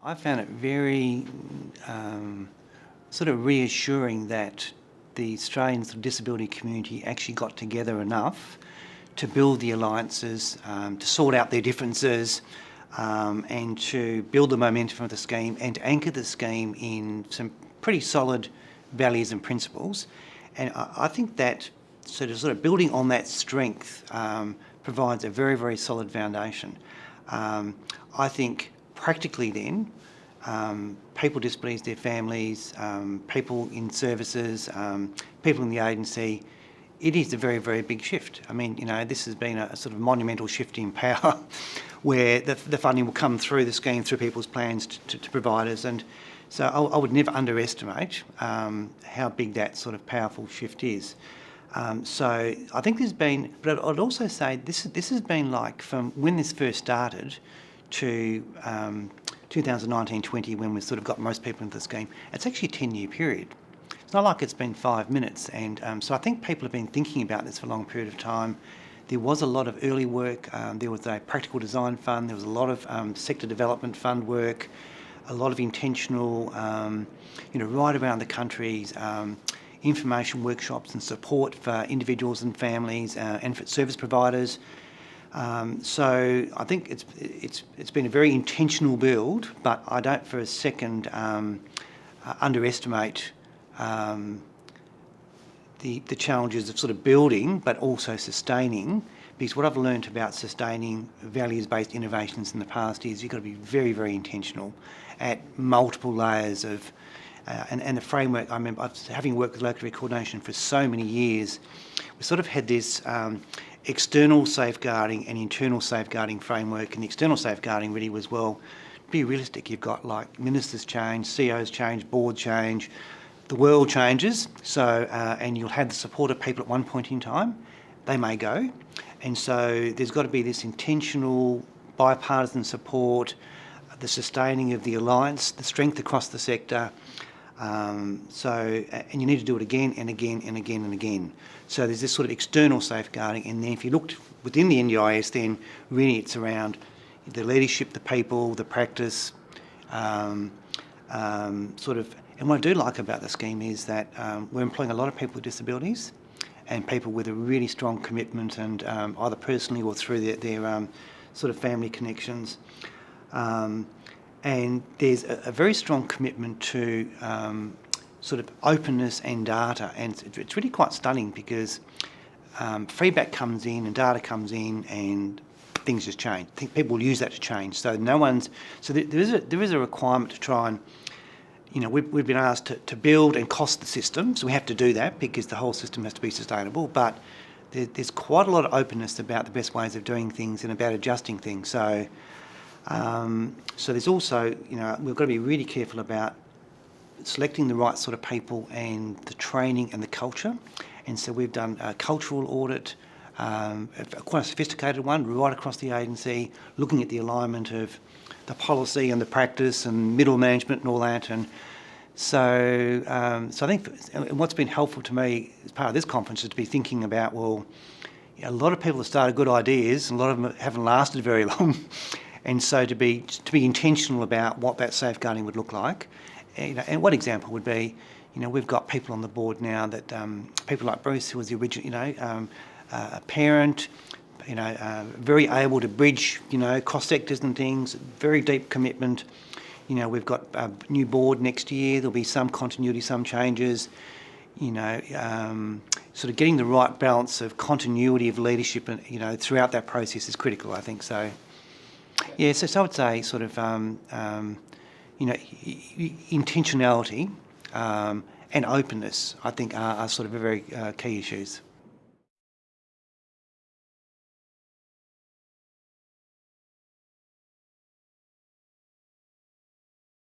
I found it very sort of reassuring that the Australian disability community actually got together enough to build the alliances, to sort out their differences, and to build the momentum of the scheme and to anchor the scheme in some pretty solid values and principles. And I think that sort of building on that strength provides a very, very solid foundation. I think practically then, people with disabilities, their families, people in services, people in the agency, it is a very, very big shift. I mean, this has been a sort of monumental shift in power where the funding will come through the scheme, through people's plans to providers. And so I would never underestimate how big that sort of powerful shift is. So I think there's been, but I'd also say this has been like from when this first started to 2019-20 when we've sort of got most people into the scheme, it's actually a 10-year period. It's not like it's been 5 minutes. And so I think people have been thinking about this for a long period of time. There was a lot of early work. There was a practical design fund. There was a lot of sector development fund work, a lot of intentional, right around the countries, information workshops and support for individuals and families and for service providers. So I think it's been a very intentional build, but I don't for a second underestimate the challenges of sort of building but also sustaining, because what I've learned about sustaining values-based innovations in the past is you've got to be very, very intentional at multiple layers of and the framework. I remember having worked with local coordination for so many years, we sort of had this external safeguarding and internal safeguarding framework, and the external safeguarding really was, well, be realistic. You've got like ministers change, CEOs change, board change, the world changes, so and you'll have the support of people at one point in time. They may go, and so there's got to be this intentional bipartisan support, the sustaining of the alliance, the strength across the sector. And you need to do it again and again and again and again. So there's this sort of external safeguarding, and then if you looked within the NDIS, then really it's around the leadership, the people, the practice, And what I do like about the scheme is that we're employing a lot of people with disabilities and people with a really strong commitment, and either personally or through their sort of family connections. And there's a very strong commitment to sort of openness and data, and it's really quite stunning because feedback comes in and data comes in and things just change. I think people will use that to change. So there is a requirement to try and, we've been asked to build and cost the system, so we have to do that because the whole system has to be sustainable, but there's quite a lot of openness about the best ways of doing things and about adjusting things. So there's also, we've got to be really careful about selecting the right sort of people and the training and the culture. And so we've done a cultural audit, quite a sophisticated one, right across the agency, looking at the alignment of the policy and the practice and middle management and all that. And so I think what's been helpful to me as part of this conference is to be thinking about, well, a lot of people have started good ideas, and a lot of them haven't lasted very long. And so to be intentional about what that safeguarding would look like. And one example would be, we've got people on the board now that, people like Bruce, who was the original, a parent, very able to bridge, cross sectors and things, very deep commitment. We've got a new board next year, there'll be some continuity, some changes, sort of getting the right balance of continuity of leadership and, throughout that process is critical, I think. So, yeah, so I would say sort of, intentionality and openness, I think, are sort of very key issues.